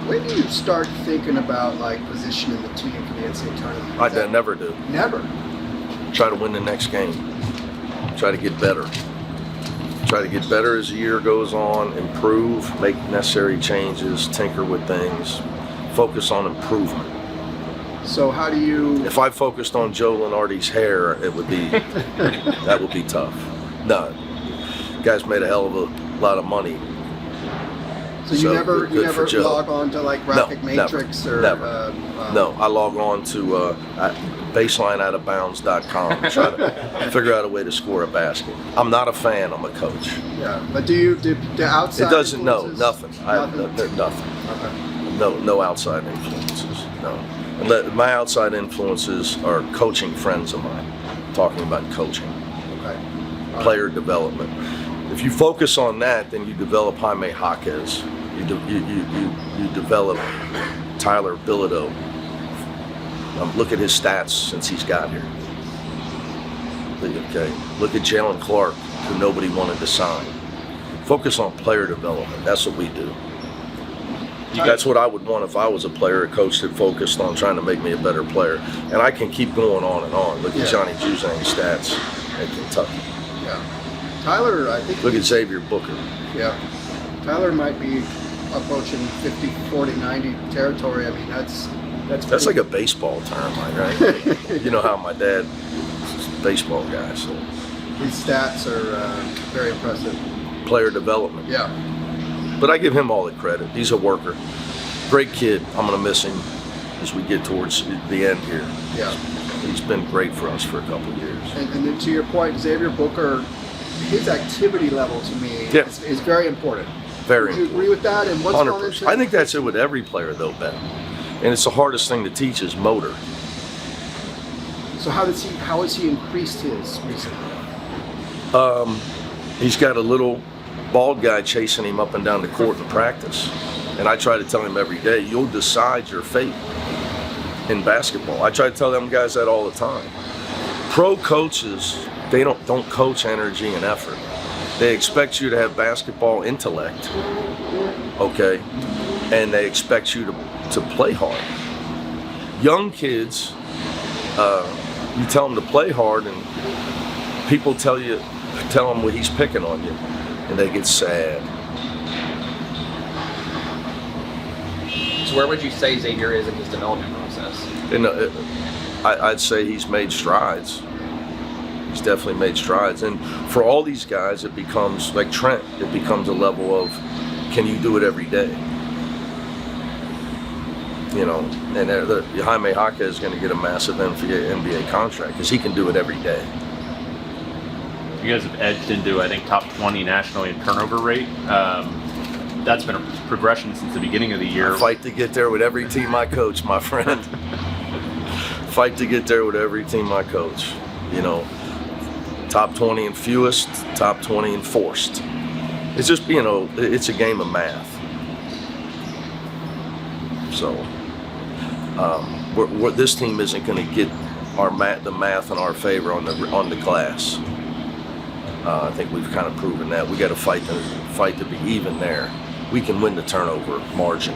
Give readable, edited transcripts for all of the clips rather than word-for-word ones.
When do you start thinking about like positioning the team for the NCAA tournament? I never do. Never. Try to win the next game. Try to get better. Try to get better as the year goes on, improve, make necessary changes, tinker with things, focus on improvement. So how do you... If I focused on Joe Lenardi's hair, it would be, that would be tough. No, guy's made a hell of a lot of money. So you never Joe. log on to like Graphic Matrix never. or... No, I log on to baselineoutabounds.com and try to figure out a way to score a basket. I'm not a fan, I'm a coach. Yeah, but do the outside It doesn't, no, influences? nothing. Nothing. Okay. No outside influences, no. My outside influences are coaching friends of mine, talking about coaching, Okay. player development. If you focus on that, then you develop Jaime Jaquez. You develop Tyler Bilodeau. Look at his stats since he's got here. Okay. Look at Jalen Clark, who nobody wanted to sign. Focus on player development. That's what we do. That's what I would want if I was a player, a coach that focused on trying to make me a better player. And I can keep going on and on. Look at Johnny Juzang's stats at Kentucky. Yeah. Tyler, I think... Look at Xavier Booker. Yeah. Tyler might be approaching 50, 40, 90 territory. I mean, that's like a baseball term, right? You know how my dad is a baseball guy, so. His stats are very impressive. Player development. Yeah. But I give him all the credit. He's a worker. Great kid. I'm going to miss him as we get towards the end here. Yeah. He's been great for us for a couple of years. And then to your point, Xavier Booker, his activity level to me is very important. Very Do you agree with that? And what's 100%. I think that's it with every player, though, Ben. And it's the hardest thing to teach is motor. So how has he increased his recently? He's got a little bald guy chasing him up and down the court in practice. And I try to tell him every day, you'll decide your fate in basketball. I try to tell them guys that all the time. Pro coaches, they don't coach energy and effort. They expect you to have basketball intellect, okay? And they expect you to play hard. Young kids, you tell them to play hard and people tell them, well, he's picking on you, and they get sad. So where would you say Xavier is in his development process? And I'd say he's made strides. He's definitely made strides. And for all these guys, it becomes, like Trent, it becomes a level of, can you do it every day? You know, and Jaime Jaquez is going to get a massive NBA contract because he can do it every day. You guys have edged into, I think, top 20 nationally in turnover rate. That's been a progression since the beginning of the year. I fight to get there with every team I coach, my friend. Fight to get there with every team I coach. You know, top 20 in fewest, top 20 in forced. It's just, you know, it's a game of math. So, this team isn't going to get the math in our favor on the glass. I think we've kind of proven that. We got to fight to be even there. We can win the turnover margin.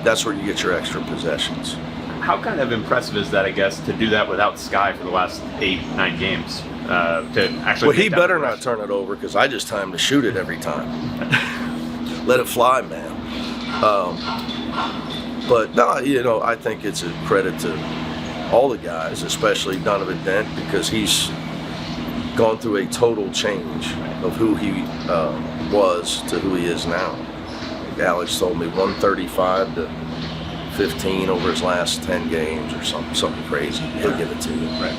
That's where you get your extra possessions. How kind of impressive is that, I guess, to do that without Sky for the last 8-9 games? To actually. Well, he better not turn it over because I just tell him to shoot it every time. Let it fly, man. But no, you know, I think it's a credit to all the guys, especially Donovan Dent, because he's gone through a total change of who he was to who he is now. Alex told me 135 to 15 over his last 10 games or something crazy. He'll give it to you. Right.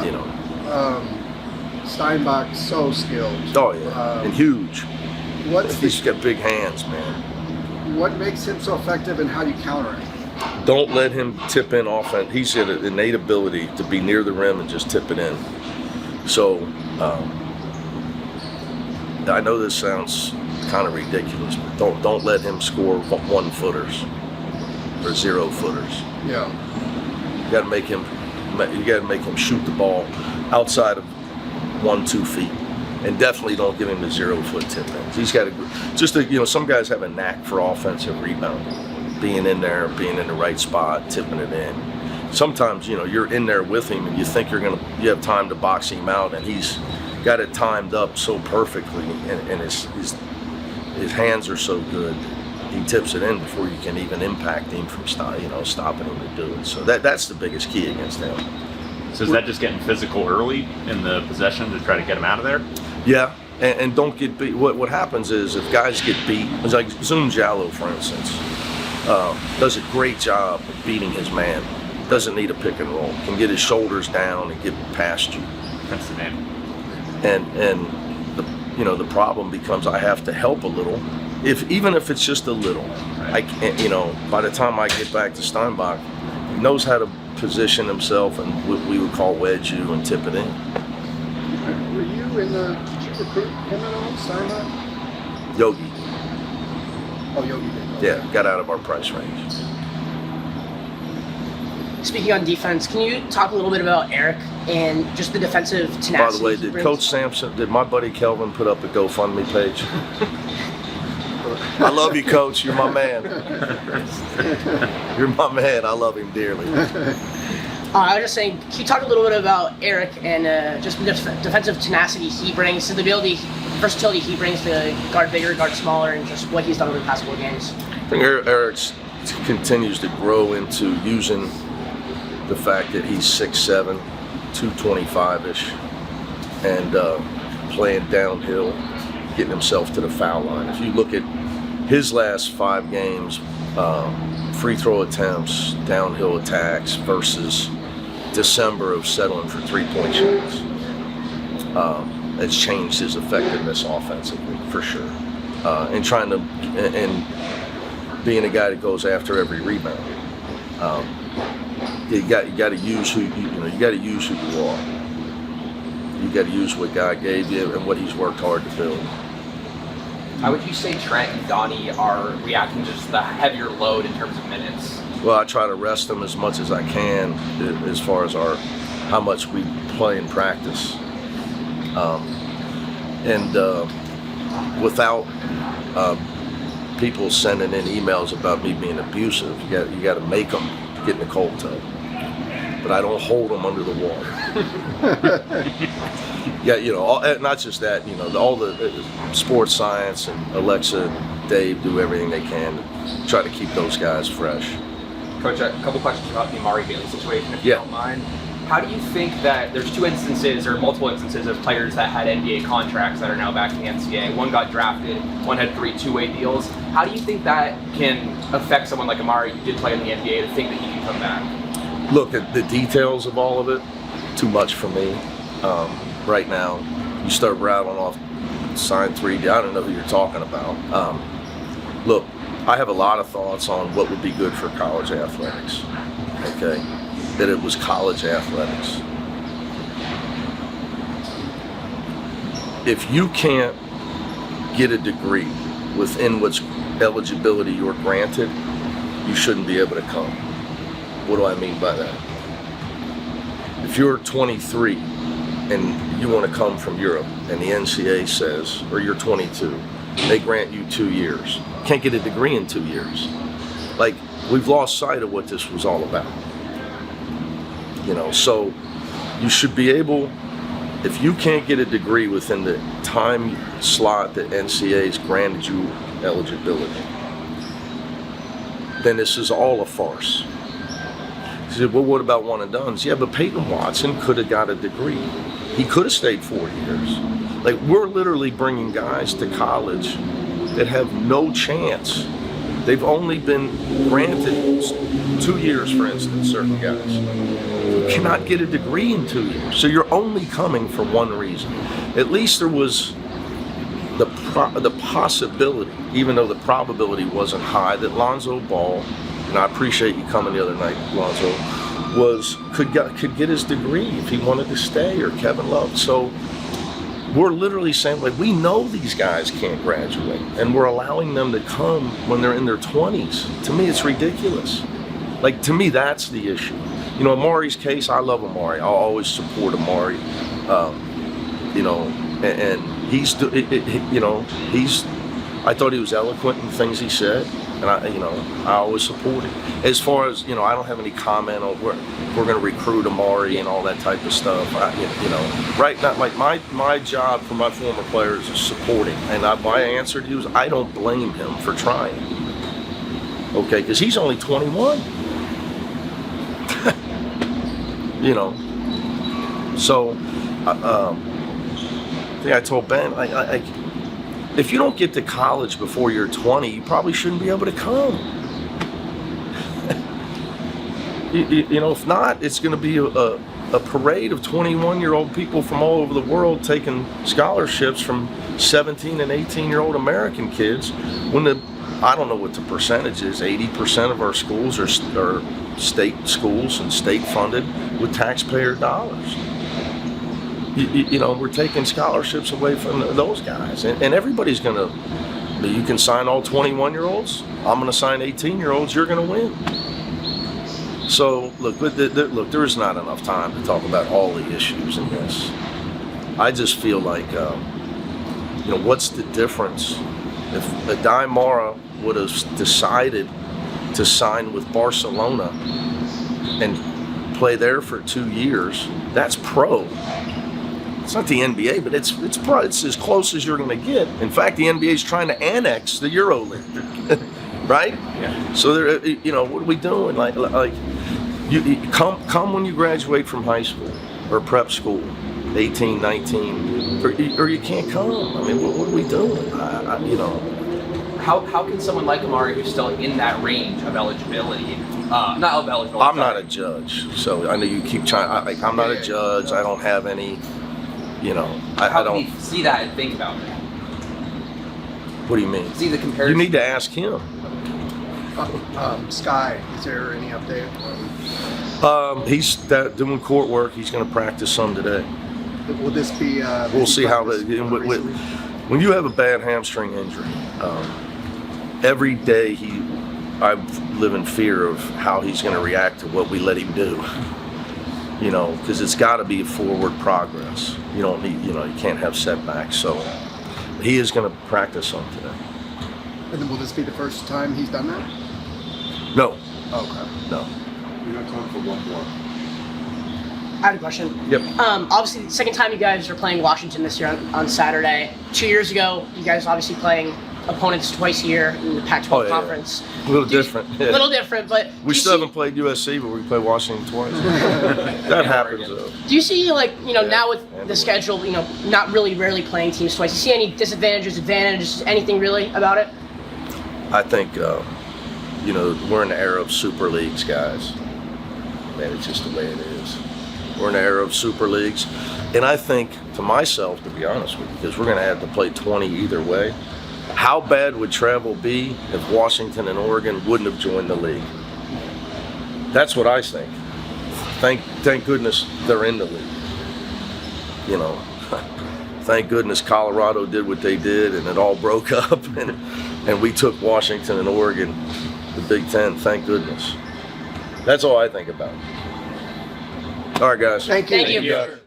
You know. Steinbach, so skilled. Oh yeah, and huge. He's got big hands, man. What makes him so effective, and how do you counter it? Don't let him tip in offense. He's got an innate ability to be near the rim and just tip it in. So, I know this sounds kind of ridiculous, but don't let him score 1-footers or 0-footers. Yeah. You got to make him shoot the ball outside of 1-2 feet. And definitely don't give him the 0-foot tip ins. He's got some guys have a knack for offensive rebounding, being in there, being in the right spot, tipping it in. Sometimes, you're in there with him and you think you have time to box him out, and he's got it timed up so perfectly, and his hands are so good. He tips it in before you can even impact him from stopping him to do it. So that's the biggest key against him. So is that just getting physical early in the possession to try to get him out of there? Yeah, and don't get beat. What happens is if guys get beat, it's like Zoom Jallo, for instance, does a great job of beating his man. Doesn't need a pick and roll. Can get his shoulders down and get past you. That's the name. And the problem becomes I have to help a little, even if it's just a little. Right. I can't. By the time I get back to Steinbach, he knows how to position himself and what we would call wedge you and tip it in. Were you did you recruit him at all, Steinbach? Yogi. Oh, Yogi did. Yeah, got out of our price range. Speaking on defense, can you talk a little bit about Eric and just the defensive tenacity? By the way, he did brings? Coach Sampson, did my buddy Kelvin put up a GoFundMe page? I love you, Coach. You're my man. You're my man. I love him dearly. I was just saying, can you talk a little bit about Eric and just the defensive tenacity he brings, to the versatility he brings to guard bigger, guard smaller, and just what he's done over the past 4 games? I think Eric continues to grow into using the fact that he's 6'7", 225-ish, and playing downhill, getting himself to the foul line. If you look at his last 5 games, free throw attempts, downhill attacks versus December of settling for 3-point shots, it's changed his effectiveness offensively for sure. And being a guy that goes after every rebound. You got to use who you got to use who you are. You got to use what God gave you and what He's worked hard to build. How would you say Trent and Donnie are reacting to just the heavier load in terms of minutes? Well, I try to rest them as much as I can, as far as how much we play in practice, without people sending in emails about me being abusive. You got to make them get in the cold tub. But I don't hold them under the water. Yeah, not just that. All the sports science and Alexa and Dave do everything they can to try to keep those guys fresh. Coach, a couple questions about the Amari Bailey situation, if you Yeah. don't mind. How do you think that there's 2 instances or multiple instances of players that had NBA contracts that are now back in the NCAA? One got drafted, one had 3 two-way deals. How do you think that can affect someone like Amari, who did play in the NBA, to think that he can come back? Look at the details of all of it. Too much for me right now. You start rattling off sign 3. I don't know who you're talking about. Look, I have a lot of thoughts on what would be good for college athletics. Okay, that it was college athletics. If you can't get a degree within which eligibility you're granted, you shouldn't be able to come. What do I mean by that? If you're 23 and you want to come from Europe and the NCAA says, or you're 22, they grant you 2 years. Can't get a degree in 2 years. Like, we've lost sight of what this was all about. So you should be able, if you can't get a degree within the time slot that NCAA's granted you eligibility, then this is all a farce. He said, well, what about one and dones? Yeah, but Peyton Watson could have got a degree. He could have stayed 4 years. Like, we're literally bringing guys to college that have no chance. They've only been granted 2 years, for instance, certain guys. You cannot get a degree in 2 years. So you're only coming for one reason. At least there was the possibility, even though the probability wasn't high, that Lonzo Ball, and I appreciate you coming the other night, Lonzo, could get his degree if he wanted to stay, or Kevin Love. So we're literally saying, like, we know these guys can't graduate, and we're allowing them to come when they're in their 20s. To me, it's ridiculous. Like, to me, that's the issue. Amari's case, I love Amari. I'll always support Amari. and he's, you know, I thought he was eloquent in things he said, and I always support him. As far as, you know, I don't have any comment on we're going to recruit Amari and all that type of stuff. Right now, like my job for my former players is supporting, and my answer to you is I don't blame him for trying. Okay, because he's only 21. You know, so I think I told Ben, if you don't get to college before you're 20, you probably shouldn't be able to come. you know, if not, it's going to be a parade of 21-year-old people from all over the world taking scholarships from 17 and 18-year-old American kids. When I don't know what the percentage is. 80% of our schools are state schools and state funded with taxpayer dollars. You know, we're taking scholarships away from those guys, and everybody's gonna. You can sign all 21-year-olds. I'm gonna sign 18-year-olds. You're gonna win. So look, there is not enough time to talk about all the issues in this. I just feel like, you know, what's the difference if Adai Mara would have decided to sign with Barcelona and play there for 2 years? That's pro. It's not the NBA, but it's pro. It's as close as you're going to get. In fact, the NBA is trying to annex the EuroLeague, right? Yeah. So they're, you know, what are we doing? Like you come when you graduate from high school or prep school, 18, 19, or you can't come. I mean, what are we doing? You know. How can someone like Amari, who's still in that range of eligibility, not of eligibility? I'm not a judge, so I know you keep trying. I'm not a judge. I don't have any. You know, How I don't. can we see that and think about it? What do you mean? See the comparison. You need to ask him. Sky, is there any update? He's doing court work. He's going to practice some today. Will this be? We'll see how when you have a bad hamstring injury, every day I live in fear of how he's going to react to what we let him do. You know, because it's got to be forward progress. You don't need, you know, you can't have setbacks. So he is going to practice some today. And then will this be the first time he's done that? No. Okay. No. We got time for one more. I have a question. Yep. Obviously, the second time you guys are playing Washington this year on Saturday. 2 years ago, you guys obviously playing opponents twice a year in the Pac-12 conference. A little different. A little different, but We still haven't played USC, but we play Washington twice. That happens, though. Do you see, like, you know, now with the schedule, you know, not really rarely playing teams twice, you see any disadvantages, advantages, anything really about it? I think, you know, we're in the era of super leagues, guys. Man, it's just the way it is. We're in the era of super leagues. And I think, to myself, to be honest with you, because we're going to have to play 20 either way, how bad would travel be if Washington and Oregon wouldn't have joined the league? That's what I think. Thank goodness they're in the league. You know, thank goodness Colorado did what they did and it all broke up and we took Washington and Oregon, the Big Ten, thank goodness. That's all I think about. All right, guys. Thank you. Thank you.